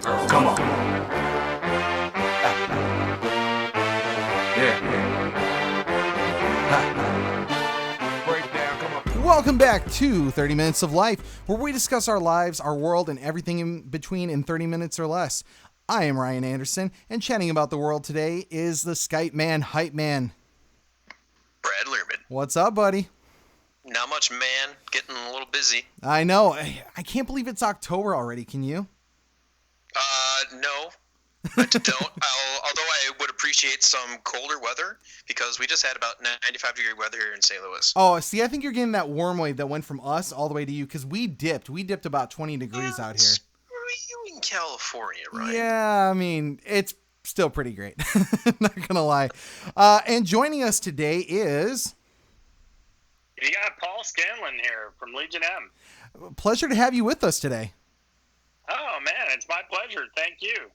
breakdown. Come on. Yeah. Breakdown, come on. Welcome back to 30 Minutes of Life, where we discuss our lives, our world, and everything in between in 30 minutes or less. I am Ryan Anderson, and chatting about the world today is the Skype man, Hype Man. Brad Learman. What's up, buddy? Not much, man. Getting a little busy. I know. I can't believe it's October already. Can you? No. I don't. Although I would appreciate some colder weather because we just had about 95-degree weather here in St. Louis. Oh, see, I think you're getting that warm wave that went from us all the way to you because we dipped. We dipped about 20 degrees out here. Screw you in California, right? Yeah, I mean, it's still pretty great. Not going to lie. And joining us today is... You got Paul Scanlan here from Legion M. Pleasure to have you with us today. Oh, man, it's my pleasure. Thank you.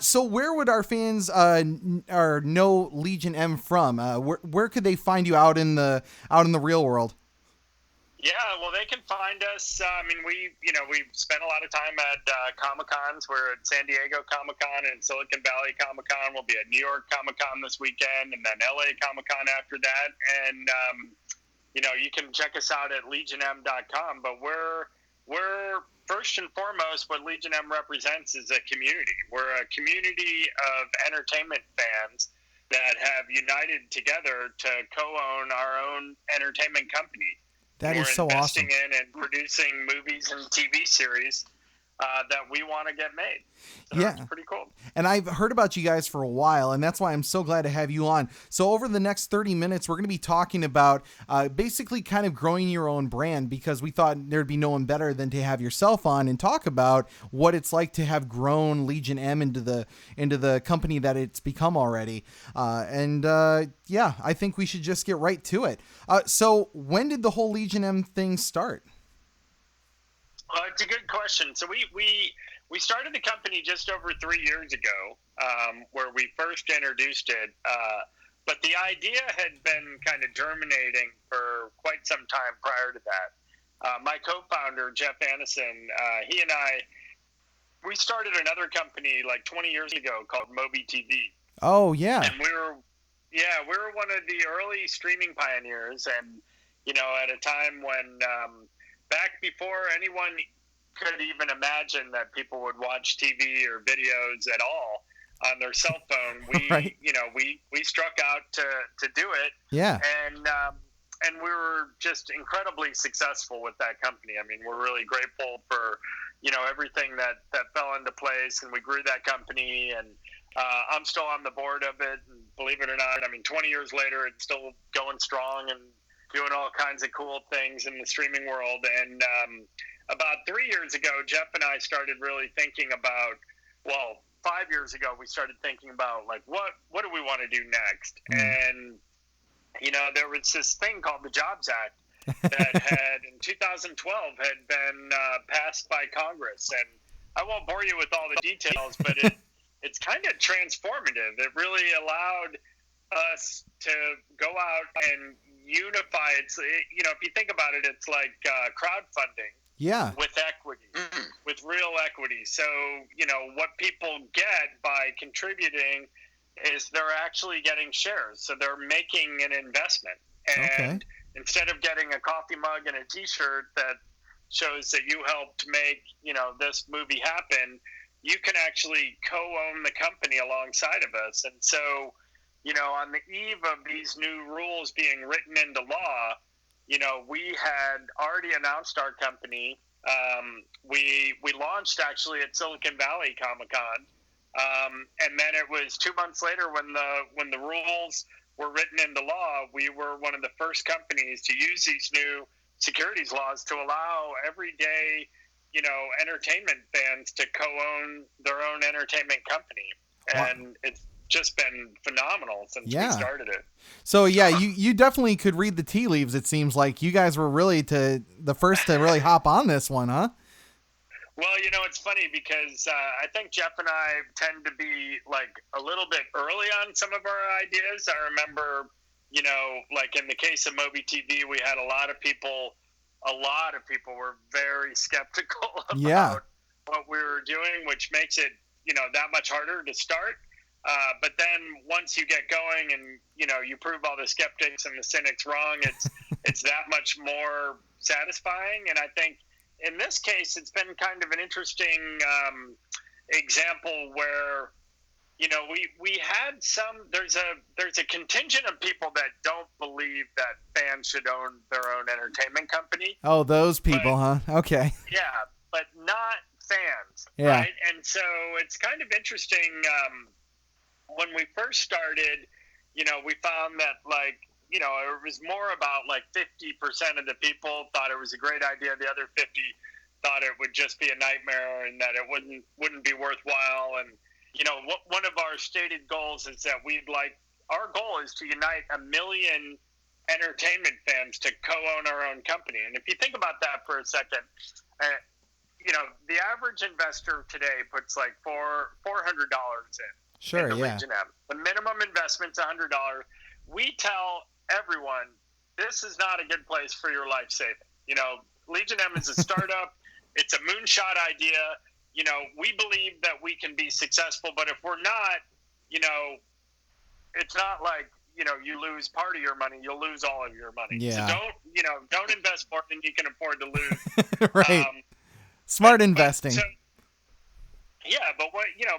So where would our fans know Legion M from? Where could they find you out in the real world? Yeah, well, they can find us. We spent a lot of time at Comic-Cons. We're at San Diego Comic-Con and Silicon Valley Comic-Con. We'll be at New York Comic-Con this weekend and then LA Comic-Con after that. And, you can check us out at legionm.com. But we're first and foremost, what Legion M represents is a community. We're a community of entertainment fans that have united together to co-own our own entertainment company. That is so awesome. We're investing in and producing movies and TV series that we want to get made. So yeah, it's pretty cool. And I've heard about you guys for a while, and that's why I'm so glad to have you on. So over the next 30 minutes, we're going to be talking about basically kind of growing your own brand, because we thought there'd be no one better than to have yourself on and talk about what it's like to have grown Legion M into the company that it's become already. I think we should just get right to it. So when did the whole Legion M thing start? It's a good question. So we started the company just over 3 years ago, where we first introduced it. But the idea had been kind of germinating for quite some time prior to that. My co-founder, Jeff Anderson, he and we started another company like 20 years ago called Moby TV. Oh, yeah. And we were one of the early streaming pioneers. And, at a time when... back before anyone could even imagine that people would watch TV or videos at all on their cell phone, right. we struck out to do it. Yeah. And we were just incredibly successful with that company. I mean, we're really grateful for, everything that fell into place, and we grew that company, and I'm still on the board of it. And believe it or not, 20 years later, it's still going strong and doing all kinds of cool things in the streaming world. And about 3 years ago, Jeff and I started really thinking about, 5 years ago, we started thinking about, like, what do we want to do next? And, there was this thing called the Jobs Act that had, in 2012, had been passed by Congress. And I won't bore you with all the details, but it's kind of transformative. It really allowed us to go out and unify. If you think about it, it's like crowdfunding. Yeah. With equity, with real equity. So, what people get by contributing is they're actually getting shares. So they're making an investment. And instead of getting a coffee mug and a T-shirt that shows that you helped make, this movie happen, you can actually co-own the company alongside of us. And so, on the eve of these new rules being written into law, we had already announced our company. We launched actually at Silicon Valley Comic-Con. And then it was 2 months later when the rules were written into law, we were one of the first companies to use these new securities laws to allow everyday, entertainment fans to co-own their own entertainment company. And it's just been phenomenal since we started it. So you definitely could read the tea leaves. It seems like you guys were really the first to really hop on this one, huh? Well, it's funny because I think Jeff and I tend to be like a little bit early on some of our ideas. I remember, like in the case of Moby TV, we had a lot of people were very skeptical about what we were doing, which makes it, that much harder to start. But then once you get going and, you prove all the skeptics and the cynics wrong, it's that much more satisfying. And I think in this case, it's been kind of an interesting example where, we had there's a contingent of people that don't believe that fans should own their own entertainment company. Oh, those people, huh? Okay. Yeah, but not fans. Yeah. Right? And so it's kind of interesting. When we first started, we found that it was more about 50% of the people thought it was a great idea. The other 50 thought it would just be a nightmare and that it wouldn't be worthwhile. And, one of our stated goals is that our goal is to unite 1 million entertainment fans to co-own our own company. And if you think about that for a second, the average investor today puts $400 in. Sure, yeah. Legion M. The minimum investment's $100. We tell everyone this is not a good place for your life saving. Legion M is a startup. It's a moonshot idea. We believe that we can be successful, but if we're not, it's not like, you lose part of your money, you'll lose all of your money. Yeah. So don't invest more than you can afford to lose. Right. Smart investing. Yeah, but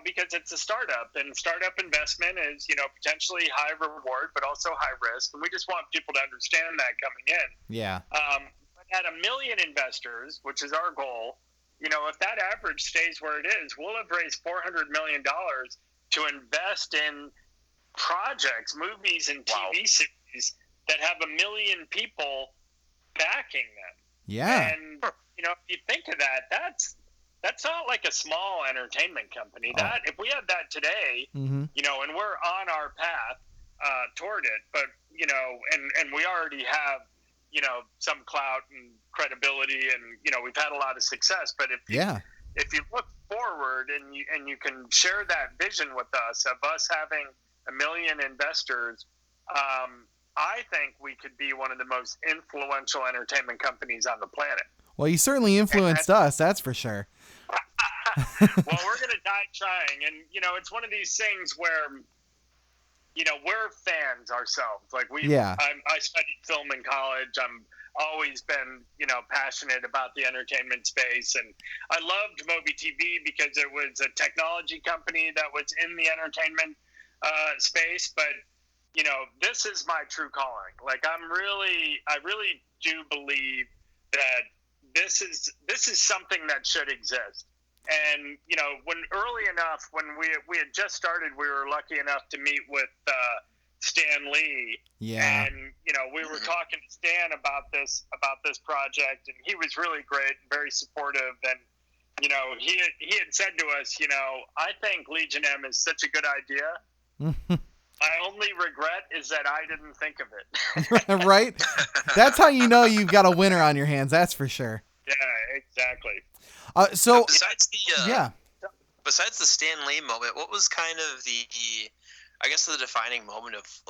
because it's a startup, and startup investment is, potentially high reward, but also high risk. And we just want people to understand that coming in. Yeah. But at 1 million investors, which is our goal, if that average stays where it is, we'll have raised $400 million to invest in projects, movies, and TV series that have 1 million people backing them. Yeah. And, if you think of that, that's not like a small entertainment company. That if we had that today, and we're on our path toward it, but and we already have some clout and credibility, and we've had a lot of success. But if you look forward and you can share that vision with us of us having 1 million investors, I think we could be one of the most influential entertainment companies on the planet. Well, you certainly influenced us, that's for sure. Well, we're going to die trying. And, it's one of these things where, we're fans ourselves. I studied film in college. I'm always been, passionate about the entertainment space. And I loved Moby TV because it was a technology company that was in the entertainment space. But, this is my true calling. I really do believe that this is something that should exist. And, when we had just started, we were lucky enough to meet with Stan Lee. Yeah. And, we were talking to Stan about this project, and he was really great, very supportive. And, he had said to us, I think Legion M is such a good idea. My only regret is that I didn't think of it. Right? That's how you know you've got a winner on your hands, that's for sure. Yeah, exactly. So besides the Stan Lee moment, what was kind of the defining moment of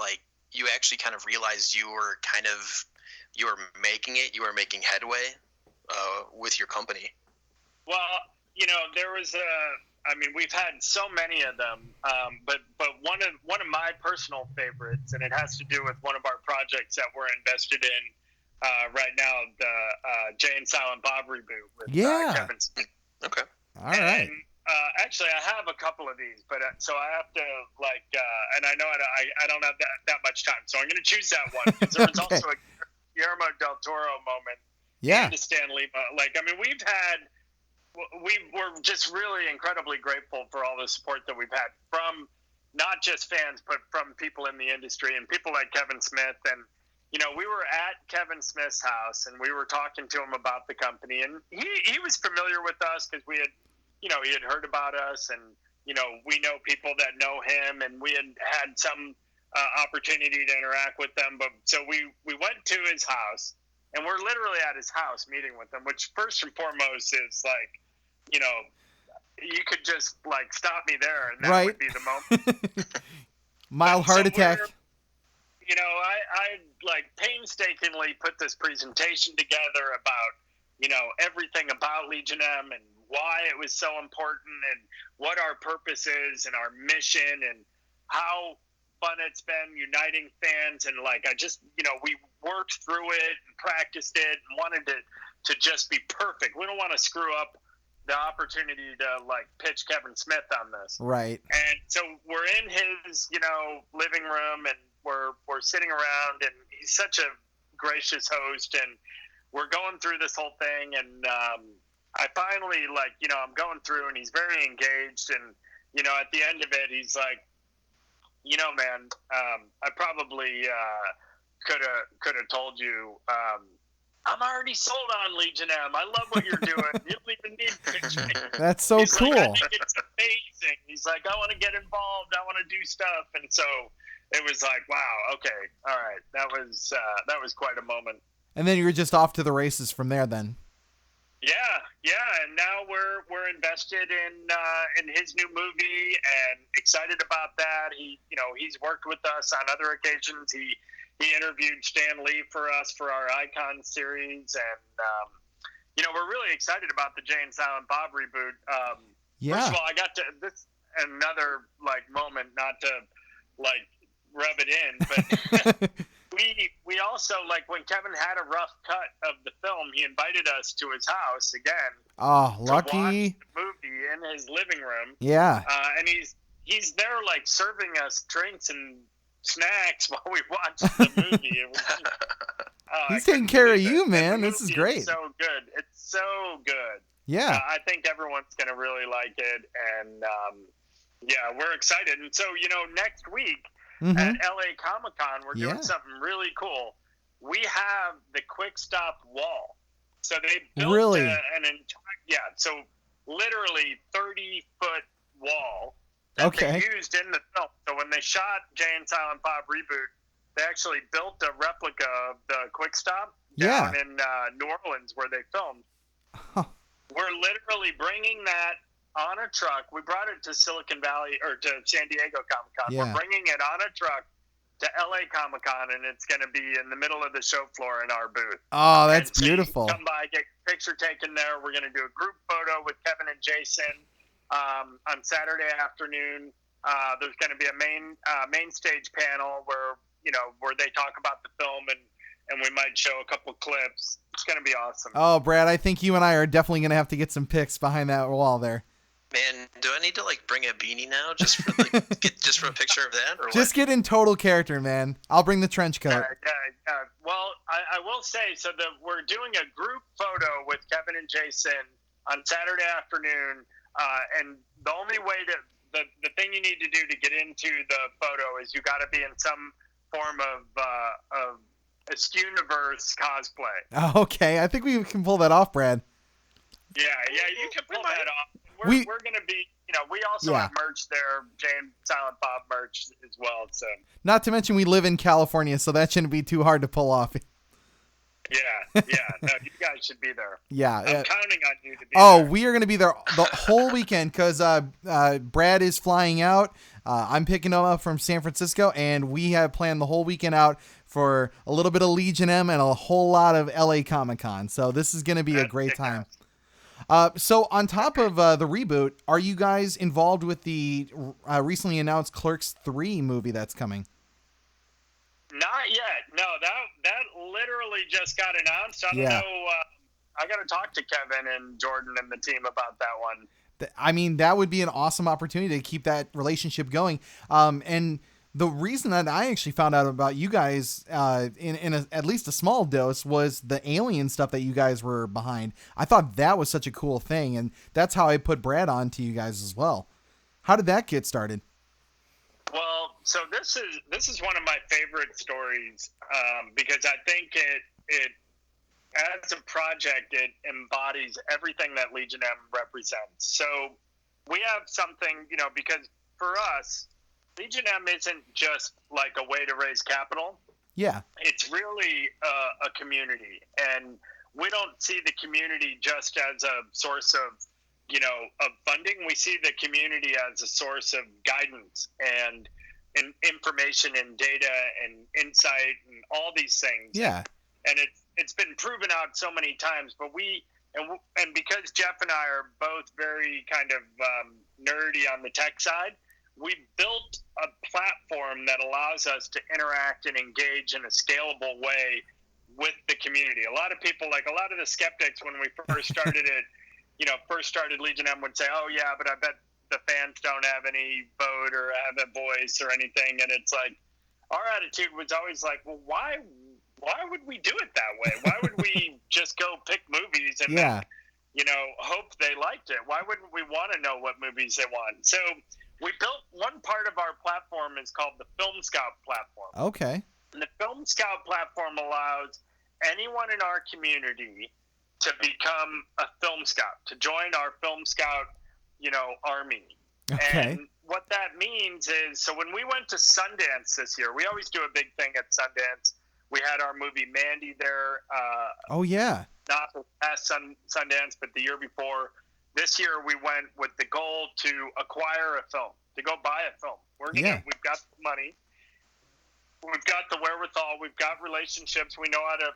you actually kind of realized you were making headway with your company? Well, there was we've had so many of them, but one of my personal favorites, and it has to do with one of our projects that we're invested in right now, the Jay and Silent Bob reboot with Kevin Smith. Okay. All right. And, actually, I have a couple of these, but so I have to and I know I don't have that much time, so I'm going to choose that one because there was also a Guillermo del Toro moment. Yeah. And a Stan Lee. We were just really incredibly grateful for all the support that we've had from not just fans, but from people in the industry and people like Kevin Smith. And, we were at Kevin Smith's house and we were talking to him about the company, and he was familiar with us because we had, he had heard about us, and, we know people that know him, and we had some opportunity to interact with them. But so we went to his house, and we're literally at his house meeting with him, which first and foremost is you could just stop me there and that would be the moment. Mild heart attack. I painstakingly put this presentation together about, everything about Legion M and why it was so important and what our purpose is and our mission and how fun it's been uniting fans. And like, I just, we worked through it and practiced it and wanted to just be perfect. We don't want to screw up the opportunity to like pitch Kevin Smith on this. Right. And so we're in his, living room and we're sitting around, and he's such a gracious host, and we're going through this whole thing. And I finally I'm going through, and he's very engaged. And, at the end of it, he's like, man, I probably could have told you, I'm already sold on Legion M. I love what you're doing. You don't even need to pitch me. That's so He's cool. Like, I think it's amazing. He's like, I want to get involved. I want to do stuff. And so it was like, wow, okay, all right. That was quite a moment. And then you were just off to the races from there then. Yeah, and now we're invested in his new movie and excited about that. He's worked with us on other occasions. He interviewed Stan Lee for us for our Icon series, and we're really excited about the Jay and Silent Bob reboot. First of all, I got to this another moment, not to rub it in, but we also when Kevin had a rough cut of the film, he invited us to his house again. Oh, to lucky! watch the movie in his living room. Yeah, and he's there serving us drinks and snacks while we watch the movie. He's taking care of you, man. This is great. It's so good. It's so good. Yeah. I think everyone's going to really like it. And, we're excited. And so, next week at LA Comic-Con, we're doing something really cool. We have the Quick Stop wall. So they built an entire, so literally 30-foot wall that they used in the film. So when they shot Jay and Silent Bob reboot, they actually built a replica of the Quick Stop down in New Orleans where they filmed. Huh. We're literally bringing that on a truck. We brought it to Silicon Valley or to San Diego Comic-Con. Yeah. We're bringing it on a truck to LA Comic-Con, and it's going to be in the middle of the show floor in our booth. Oh, that's so beautiful. You can come by, get your picture taken there. We're going to do a group photo with Kevin and Jason on Saturday afternoon. There's going to be a main stage panel where they talk about the film, and we might show a couple clips. It's going to be awesome. Oh, Brad, I think you and I are definitely going to have to get some pics behind that wall there. Man, do I need to bring a beanie now just for just for a picture of that, or just what? get in total character, man. I'll bring the trench coat. Yeah. Well, I will say we're doing a group photo with Kevin and Jason on Saturday afternoon, and the only way the thing you need to do to get into the photo is you got to be in some form of Universe cosplay. Okay, I think we can pull that off, Brad. Yeah, you can pull that off. We're going to be, we also have merch there, Jay and Silent Bob merch as well. So, not to mention we live in California, so that shouldn't be too hard to pull off. Yeah. No, you guys should be there. Yeah. I'm counting on you to be there. We are going to be there the whole weekend because Brad is flying out. I'm picking him up from San Francisco, and we have planned the whole weekend out for a little bit of Legion M and a whole lot of LA Comic-Con. So this is going to be a great time. So on top of the reboot, are you guys involved with the recently announced Clerks 3 movie that's coming? Not yet. No, that literally just got announced. I don't know. I got to talk to Kevin and Jordan and the team about that one. I mean, that would be an awesome opportunity to keep that relationship going. And the reason that I actually found out about you guys in at least a small dose was the alien stuff that you guys were behind. I thought that was such a cool thing, and that's how I put Brad on to you guys as well. How did that get started? Well, so this is one of my favorite stories because I think it as a project, it embodies everything that Legion M represents. So we have something, because for us, Legion M isn't just like a way to raise capital. Yeah. It's really a community. And we don't see the community just as a source of funding. We see the community as a source of guidance and information and data and insight and all these things. Yeah. And it's been proven out so many times, but we and because Jeff and I are both very kind of nerdy on the tech side, we built a platform that allows us to interact and engage in a scalable way with the community. A lot of people, like a lot of the skeptics when we first started it, first started Legion M would say, oh yeah, but I bet the fans don't have any vote or have a voice or anything. And it's like, our attitude was always like, well, why would we do it that way? Why would we just go pick movies and then, hope they liked it? Why wouldn't we want to know what movies they want? So we built one part of our platform is called the Film Scout platform. Okay. And the Film Scout platform allows anyone in our community to become a film scout, to join our Film Scout, army. Okay. And what that means is, so when we went to Sundance this year, we always do a big thing at Sundance. We had our movie Mandy there. Oh, yeah. Not the past Sundance, but the year before. This year we went with the goal to acquire a film, to go buy a film. We've got the money. We've got the wherewithal. We've got relationships. We know how to,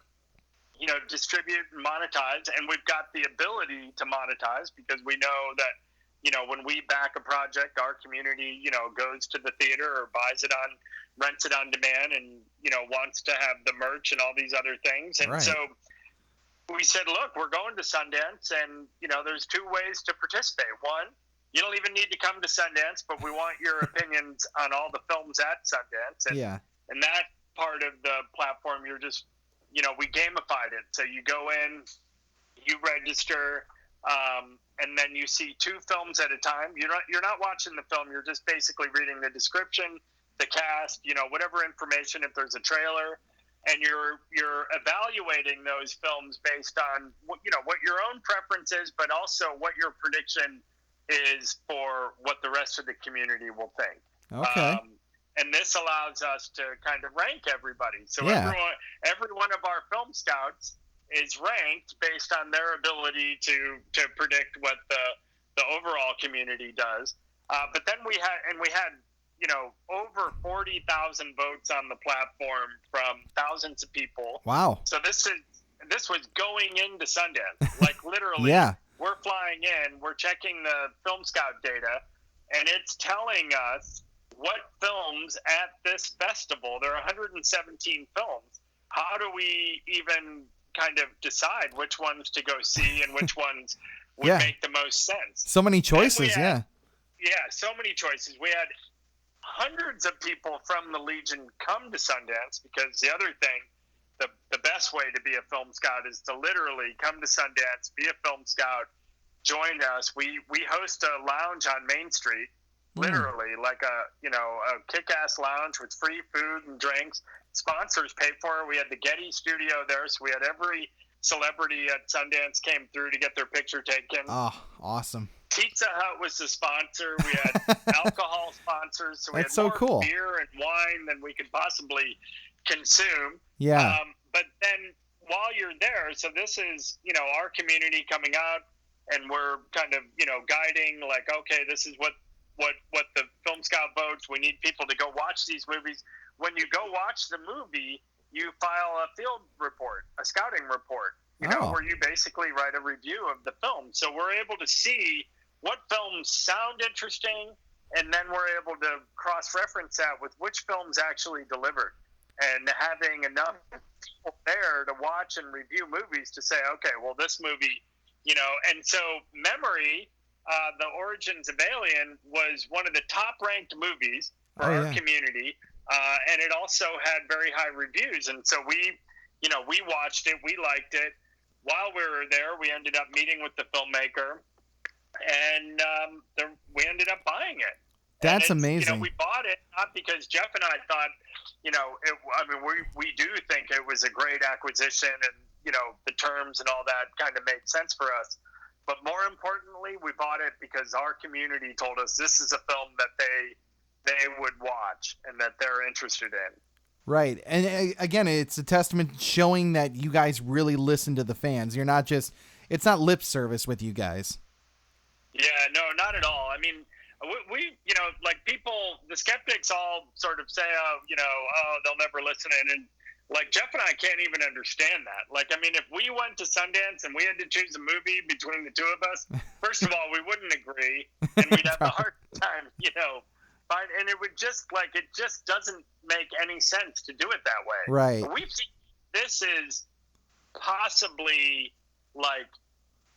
distribute and monetize. And we've got the ability to monetize because we know that, when we back a project, our community, goes to the theater or rents it on demand and, wants to have the merch and all these other things. And so we said, look, we're going to Sundance and, there's two ways to participate. One, you don't even need to come to Sundance, but we want your opinions on all the films at Sundance. And, and that part of the platform, you're just, we gamified it. So you go in, you register, and then you see two films at a time. You're not watching the film. You're just basically reading the description, the cast, whatever information, if there's a trailer, and you're evaluating those films based on what your own preference is, but also what your prediction is for what the rest of the community will think. Okay. And this allows us to kind of rank everybody. So every one of our film scouts is ranked based on their ability to predict what the overall community does. But then we had over 40,000 votes on the platform from thousands of people. Wow. So this was going into Sundance, like literally. We're flying in, we're checking the Film Scout data, and it's telling us what films at this festival. There are 117 films. How do we even kind of decide which ones to go see and which ones would make the most sense? So many choices, Yeah, so many choices. We had hundreds of people from the Legion come to Sundance because the other thing, the best way to be a film scout is to literally come to Sundance, be a film scout, join us. We host a lounge on Main Street, literally like a kick-ass lounge with free food and drinks. Sponsors pay for it. We had the Getty studio there, so we had every celebrity at Sundance came through to get their picture taken. Oh, awesome. Pizza Hut was the sponsor. We had alcohol sponsors, so we had more beer and wine than we could possibly consume. Yeah. But then while you're there, so this is, our community coming out, and we're kind of, guiding, like, okay, this is what the Film Scout votes. We need people to go watch these movies. When you go watch the movie, you file a field report, a scouting report, where you basically write a review of the film. So we're able to see what films sound interesting, and then we're able to cross-reference that with which films actually delivered. And having enough people there to watch and review movies to say, okay, well, this movie, and so Memory, The Origins of Alien, was one of the top-ranked movies for our community, and it also had very high reviews. And so we watched it, we liked it. While we were there, we ended up meeting with the filmmaker, and we ended up buying it. That's amazing. We bought it not because Jeff and I thought, we do think it was a great acquisition, and the terms and all that kind of made sense for us. But more importantly, we bought it because our community told us this is a film that they would watch and that they're interested in. Right. And again, it's a testament showing that you guys really listen to the fans. You're not just, it's not lip service with you guys. Yeah, no, not at all. I mean, we like people, the skeptics all sort of say, they'll never listen in. And Like, Jeff and I can't even understand that. Like, I mean, if we went to Sundance and we had to choose a movie between the two of us, first of all, we wouldn't agree, and we'd have a hard time, and it would just, like, it just doesn't make any sense to do it that way. Right. But we've seen, this is possibly, like,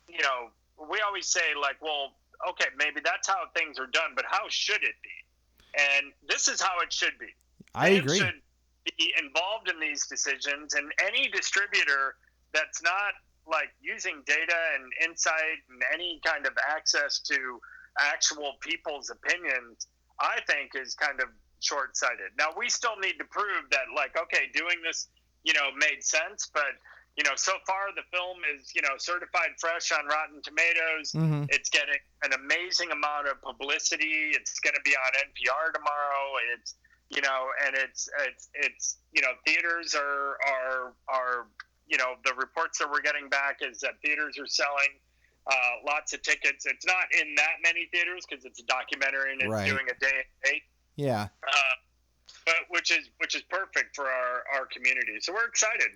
we always say, like, well, okay, maybe that's how things are done, but how should it be? And this is how it should be. I agree. Should be involved in these decisions, and any distributor that's not, like, using data and insight and any kind of access to actual people's opinions, I think is kind of short-sighted. Now, we still need to prove that, like, okay, doing this, made sense, but so far the film is, certified fresh on Rotten Tomatoes. Mm-hmm. It's getting an amazing amount of publicity. It's going to be on NPR tomorrow. It's, and it's theaters are the reports that we're getting back is that theaters are selling lots of tickets. It's not in that many theaters because it's a documentary and it's doing a day and date. Yeah. But which is perfect for our community. So we're excited.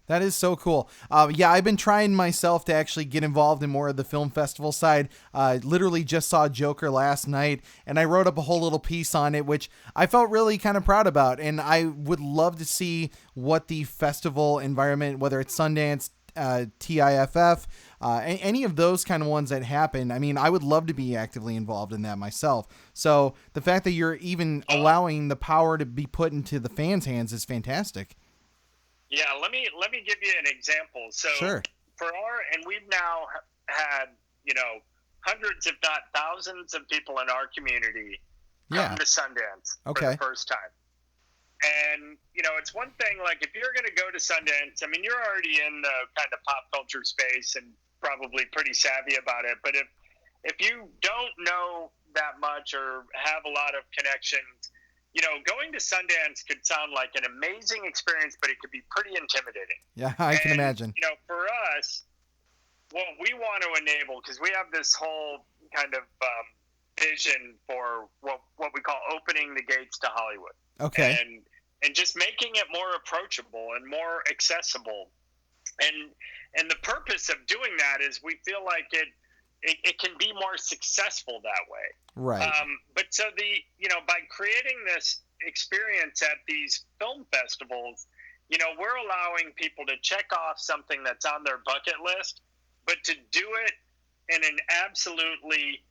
That is so cool. Yeah, I've been trying myself to actually get involved in more of the film festival side. Literally just saw Joker last night, and I wrote up a whole little piece on it, which I felt really kind of proud about. And I would love to see what the festival environment, whether it's Sundance, TIFF, any of those kind of ones that happen. I mean, I would love to be actively involved in that myself. So the fact that you're even allowing the power to be put into the fans' hands is fantastic. Yeah, let me give you an example. So sure. And we've now had, hundreds, if not thousands of people in our community come to Sundance for the first time. And, it's one thing, like, if you're going to go to Sundance, I mean, you're already in the kind of pop culture space and probably pretty savvy about it. But if you don't know that much or have a lot of connections, going to Sundance could sound like an amazing experience, but it could be pretty intimidating. Yeah, I can imagine. For us, what we want to enable, because we have this whole kind of vision for what we call opening the gates to Hollywood. Okay. And just making it more approachable and more accessible. And the purpose of doing that is we feel like it can be more successful that way. Right. But so by creating this experience at these film festivals, we're allowing people to check off something that's on their bucket list, but to do it in an absolutely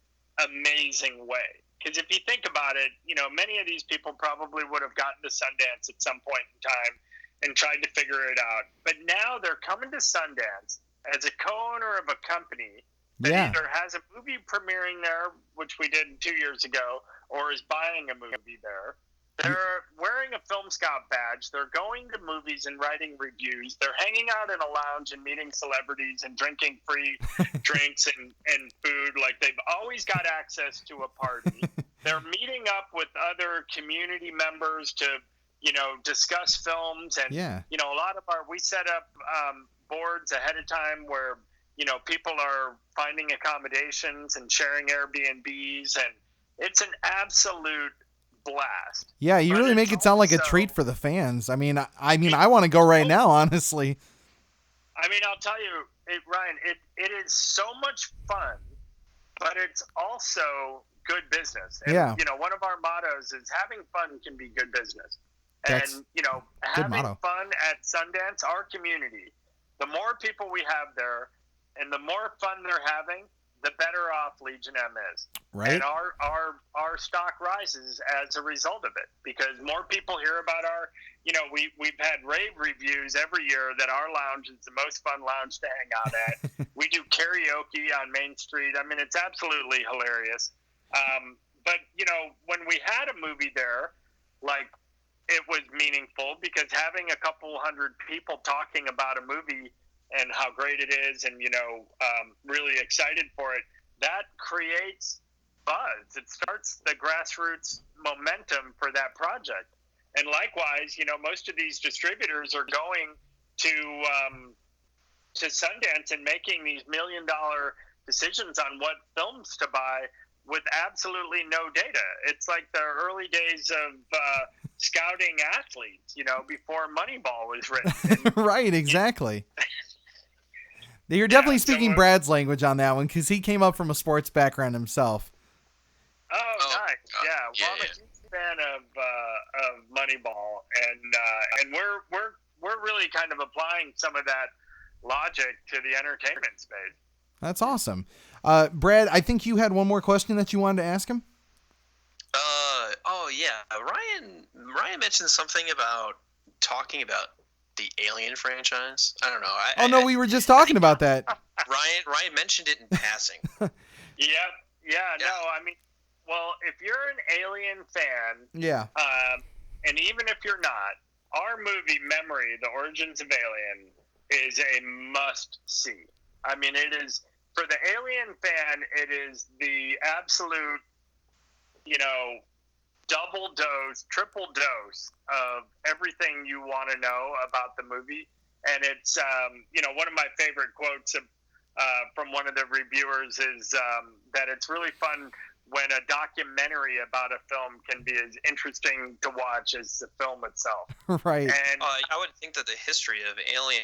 amazing way. Because if you think about it, many of these people probably would have gotten to Sundance at some point in time and tried to figure it out. But now they're coming to Sundance as a co-owner of a company that either has a movie premiering there, which we did 2 years ago, or is buying a movie there. They're wearing a Film Scout badge. They're going to movies and writing reviews. They're hanging out in a lounge and meeting celebrities and drinking free drinks and food. Like, they've always got access to a party. They're meeting up with other community members to, discuss films. And, a lot of we set up boards ahead of time where, people are finding accommodations and sharing Airbnbs. And it's an absolute blast. Yeah, you really make it sound like a treat for the fans. I mean, I want to go right now, honestly. I mean, I'll tell you, Ryan, it is so much fun, but it's also good business. And, one of our mottos is having fun can be good business. That's and, having fun at Sundance, our community, the more people we have there and the more fun they're having, the better off Legion M is. Right. And our stock rises as a result of it because more people hear about our, we've had rave reviews every year that our lounge is the most fun lounge to hang out at. We do karaoke on Main Street. I mean, it's absolutely hilarious. But, when we had a movie there, like, it was meaningful because having a couple hundred people talking about a movie and how great it is and, really excited for it, that creates buzz. It starts the grassroots momentum for that project. And likewise, most of these distributors are going to Sundance and making these $1 million decisions on what films to buy with absolutely no data. It's like the early days of scouting athletes, before Moneyball was written. Right, exactly. You're definitely speaking Brad's language on that one because he came up from a sports background himself. Oh, nice. Yeah. Well, I'm a huge fan of Moneyball, and we're really kind of applying some of that logic to the entertainment space. That's awesome. Brad, I think you had one more question that you wanted to ask him. Oh yeah, Ryan mentioned something about talking about the Alien franchise. I don't know. We were just talking about that. Ryan mentioned it in passing. Yep. Yeah. No, I mean, well, if you're an Alien fan, yeah, and even if you're not, our movie Memory: The Origins of Alien is a must-see. I mean, it is, for the Alien fan, it is the absolute, double dose, triple dose of everything you want to know about the movie. And it's, one of my favorite quotes from one of the reviewers is that it's really fun when a documentary about a film can be as interesting to watch as the film itself. Right. And I would think that the history of Alien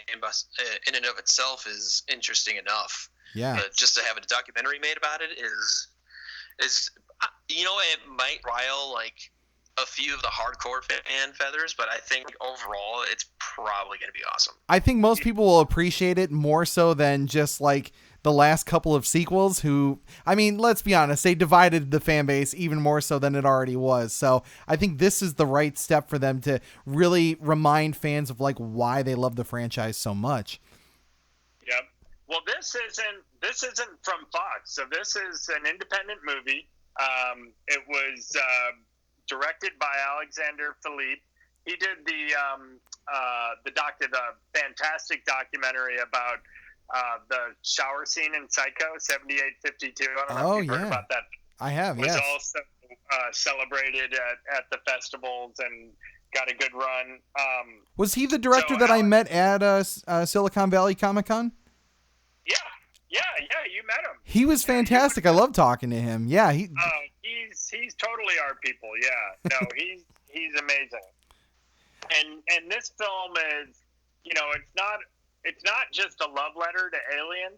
in and of itself is interesting enough. Yeah. Just to have a documentary made about it is it might rile like a few of the hardcore fan feathers, but I think overall it's probably going to be awesome. I think most people will appreciate it more so than just like the last couple of sequels who, I mean, let's be honest, they divided the fan base even more so than it already was. So I think this is the right step for them to really remind fans of like why they love the franchise so much. Yep. Well, this isn't from Fox. So this is an independent movie. It was directed by Alexander Philippe. He did the fantastic documentary about the shower scene in Psycho 7852. I don't know if you've heard about that. I have, yes. It was also celebrated at the festivals and got a good run. Was he the director that I met at Silicon Valley Comic-Con? Yeah, you met him. He was fantastic. I love talking to him. Yeah, he's totally our people. Yeah, no, he's amazing. And this film is, it's not just a love letter to Alien.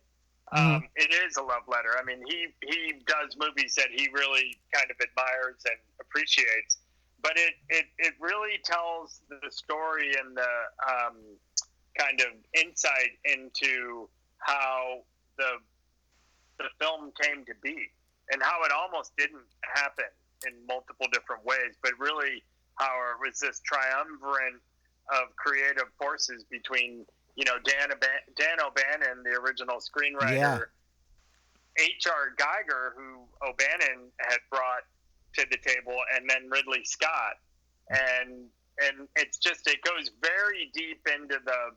It is a love letter. I mean, he does movies that he really kind of admires and appreciates, but it really tells the story and the kind of insight into how the film came to be and how it almost didn't happen in multiple different ways, but really how it was this triumvirate of creative forces between, Dan O'Bannon, the original screenwriter, H.R. Geiger, who O'Bannon had brought to the table, and then Ridley Scott. And it's just, it goes very deep into the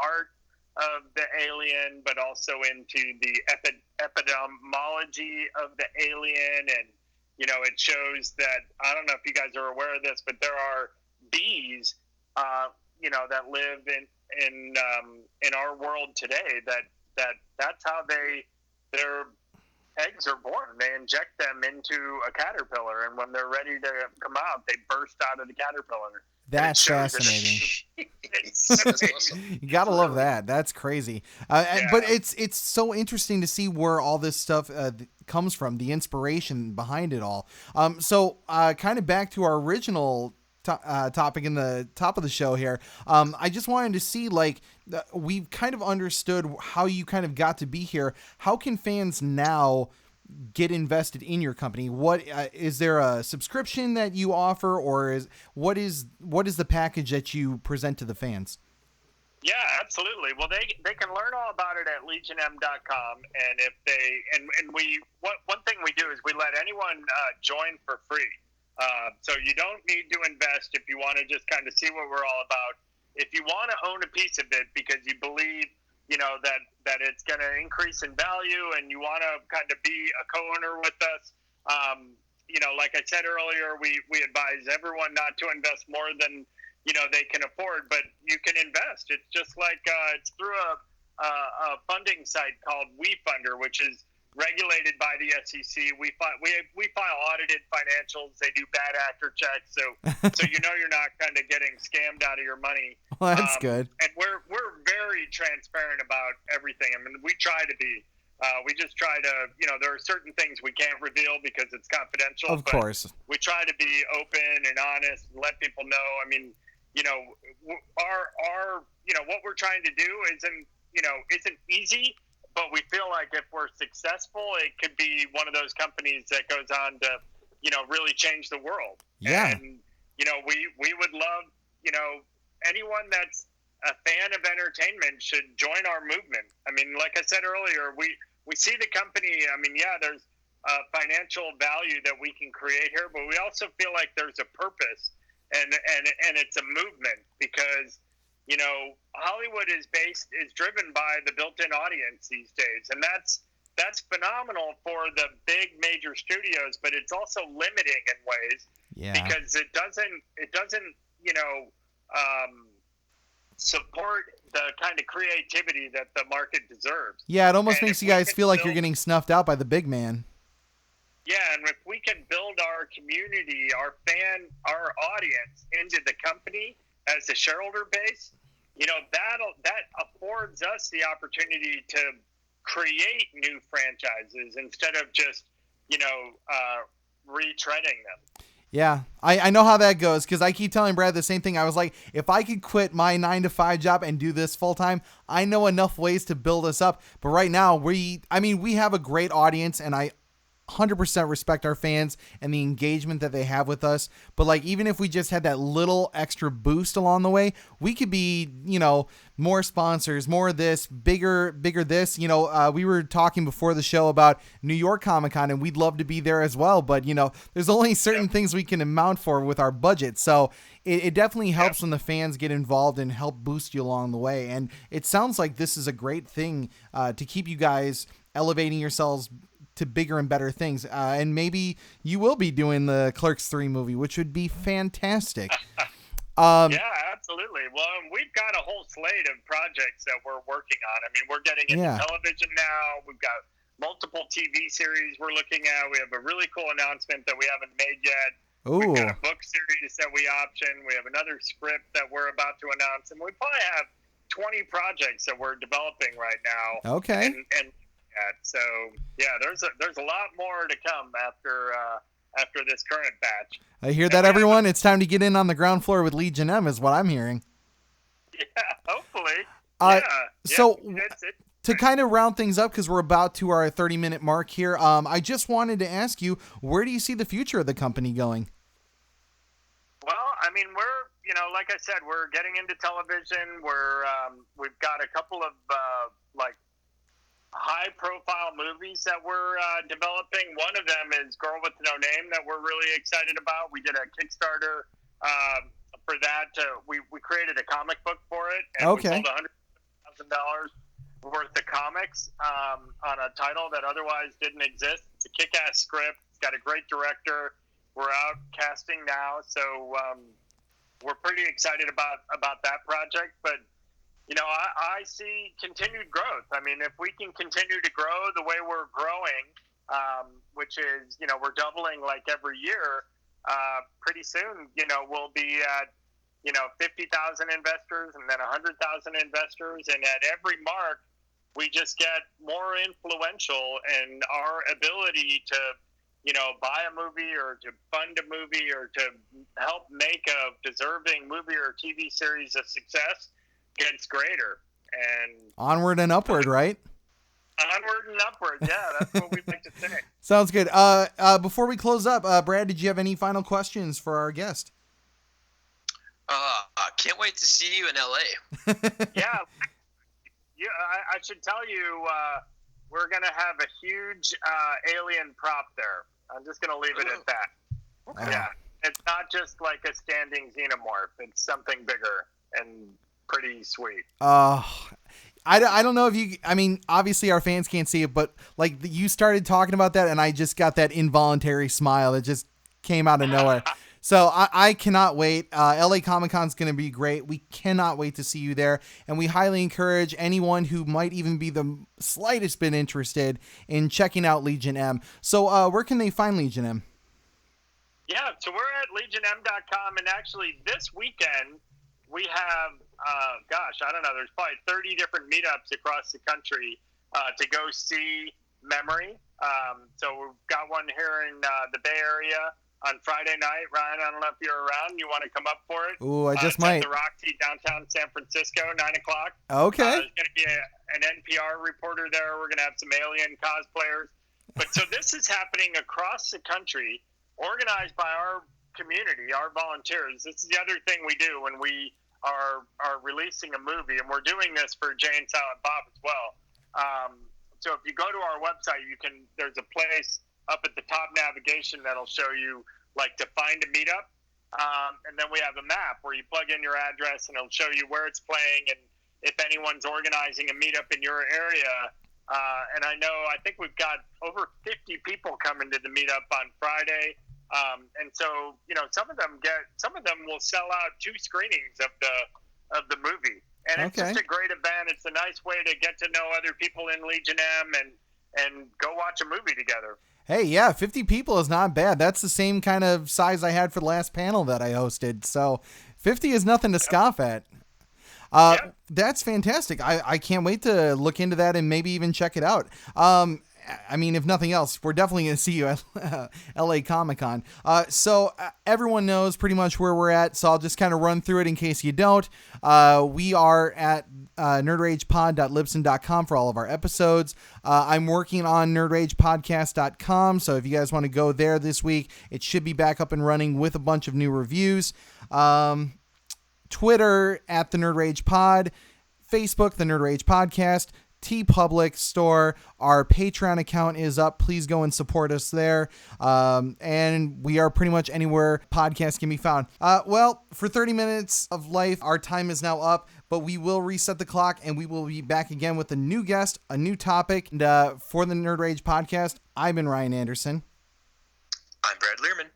art of the alien, but also into the epidemiology of the alien. And, it shows that, I don't know if you guys are aware of this, but there are bees, that live in our world today that's how their eggs are born. They inject them into a caterpillar, and when they're ready to come out, they burst out of the caterpillar. That's fascinating. That's awesome. You gotta love that. That's crazy. But it's so interesting to see where all this stuff comes from, the inspiration behind it all. So kind of back to our original topic in the top of the show here. I just wanted to see, like, we've kind of understood how you kind of got to be here. How can fans now get invested in your company? What is there a subscription that you offer, or what is the package that you present to the fans? Yeah, absolutely. Well, they can learn all about it at legionm.com, and if one thing we do is we let anyone join for free. So you don't need to invest if you want to just kind of see what we're all about. If you want to own a piece of it because you believe, that it's going to increase in value and you want to kind of be a co-owner with us, like I said earlier, we advise everyone not to invest more than, they can afford, but you can invest. It's just like it's through a funding site called WeFunder, which is regulated by the SEC. We file audited financials. They do bad actor checks, so you're not kind of getting scammed out of your money. Well, that's good. And we're very transparent about everything. I mean, we try to be. We just try to, there are certain things we can't reveal because it's confidential. Of course. We try to be open and honest and let people know. I mean, our what we're trying to do isn't easy, but we feel like if we're successful, it could be one of those companies that goes on to, really change the world. Yeah. And, we would love, anyone that's a fan of entertainment should join our movement. I mean, like I said earlier, we see the company. I mean, yeah, there's financial value that we can create here, but we also feel like there's a purpose and it's a movement because, Hollywood is driven by the built-in audience these days. And that's phenomenal for the big major studios, but it's also limiting in ways because it doesn't, support the kind of creativity that the market deserves. Yeah, it almost makes you guys feel like you're getting snuffed out by the big man. Yeah, and if we can build our community, our audience into the company as a shareholder base, that affords us the opportunity to create new franchises instead of just, retreading them. Yeah, I know how that goes because I keep telling Brad the same thing. I was like, if I could quit my 9-to-5 job and do this full time, I know enough ways to build us up. But right now, we have a great audience, and I 100% respect our fans and the engagement that they have with us. But like, even if we just had that little extra boost along the way, we could be, more sponsors, more of this, bigger this. We were talking before the show about New York Comic Con, and we'd love to be there as well. But there's only certain things we can amount for with our budget. So it definitely helps when the fans get involved and help boost you along the way. And it sounds like this is a great thing to keep you guys elevating yourselves to bigger and better things. And maybe you will be doing the Clerks 3 movie, which would be fantastic. Yeah, absolutely. Well, we've got a whole slate of projects that we're working on. I mean, we're getting into television now. We've got multiple TV series we're looking at. We have a really cool announcement that we haven't made yet. Ooh. We've got a book series that we option. We have another script that we're about to announce. And we probably have 20 projects that we're developing right now. Okay. And so yeah, there's a lot more to come after this current batch. I hear that, everyone. It's time to get in on the ground floor with Legion M, is what I'm hearing. Yeah, hopefully. So to kind of round things up, because we're about to our 30-minute mark here, I just wanted to ask you, where do you see the future of the company going? Well, I mean, we're like I said, we're getting into television. We've got a couple of high-profile movies that we're developing. One of them is Girl with No Name that we're really excited about. We did a Kickstarter for that. We created a comic book for it, and we sold $100,000 worth of comics on a title that otherwise didn't exist. It's a kick-ass script. It's got a great director. We're out casting now, so we're pretty excited about that project. But I see continued growth. I mean, if we can continue to grow the way we're growing, which is, we're doubling like every year, pretty soon, we'll be at, 50,000 investors and then 100,000 investors. And at every mark, we just get more influential, and our ability to, buy a movie or to fund a movie or to help make a deserving movie or TV series a success gets greater. And onward and upward, right? Onward and upward, yeah, that's what we'd like to say. Sounds good. Before we close up, Brad, did you have any final questions for our guest? Can't wait to see you in LA. Yeah, I should tell you, we're going to have a huge alien prop there. I'm just going to leave it at that. Okay. Yeah, it's not just like a standing xenomorph. It's something bigger and pretty sweet. I don't know if you, I mean, obviously our fans can't see it, but like you started talking about that and I just got that involuntary smile that just came out of nowhere. So I cannot wait. LA Comic Con is going to be great. We cannot wait to see you there. And we highly encourage anyone who might even be the slightest bit interested in checking out Legion M. So where can they find Legion M? Yeah, so we're at legionm.com. And actually this weekend we have, I don't know, there's probably 30 different meetups across the country to go see Memory. So we've got one here in the Bay Area on Friday night. Ryan, I don't know if you're around. You want to come up for it? Ooh, I just it's might. At the Roxy, downtown San Francisco, 9 o'clock. Okay. There's going to be an NPR reporter there. We're going to have some Alien cosplayers. But so this is happening across the country, organized by our community, our volunteers. This is the other thing we do when we are releasing a movie, and we're doing this for Jay and Silent Bob as well. So if you go to our website, there's a place up at the top navigation that'll show you like to find a meetup. And then we have a map where you plug in your address and it'll show you where it's playing and if anyone's organizing a meetup in your area. And I think we've got over 50 people coming to the meetup on Friday. And so, some of them will sell out 2 screenings of the movie. And it's just a great event. It's a nice way to get to know other people in Legion M and go watch a movie together. Hey, yeah, 50 people is not bad. That's the same kind of size I had for the last panel that I hosted. So 50 is nothing to scoff at. That's fantastic. I can't wait to look into that and maybe even check it out. I mean, if nothing else, we're definitely going to see you at LA Comic Con. So everyone knows pretty much where we're at. So I'll just kind of run through it in case you don't. We are at nerdragepod.libsyn.com for all of our episodes. I'm working on nerdragepodcast.com. So if you guys want to go there this week, it should be back up and running with a bunch of new reviews. Twitter at the Nerd Rage Pod, Facebook, the Nerd Rage Podcast, TeePublic store. Our Patreon account is up. Please go and support us there. And we are pretty much anywhere podcasts can be found. Well, for 30 minutes of life, our time is now up, but we will reset the clock and we will be back again with a new guest, a new topic. And for the Nerd Rage Podcast, I've been Ryan Anderson. I'm Brad Learman.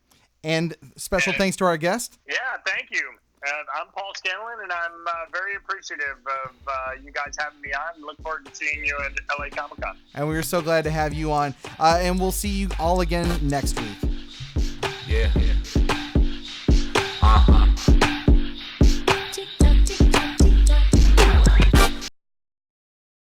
And special thanks to our guest. Yeah, thank you. I'm Paul Scanlan, and I'm very appreciative of you guys having me on. Look forward to seeing you at LA Comic Con. And we are so glad to have you on. And we'll see you all again next week. Yeah.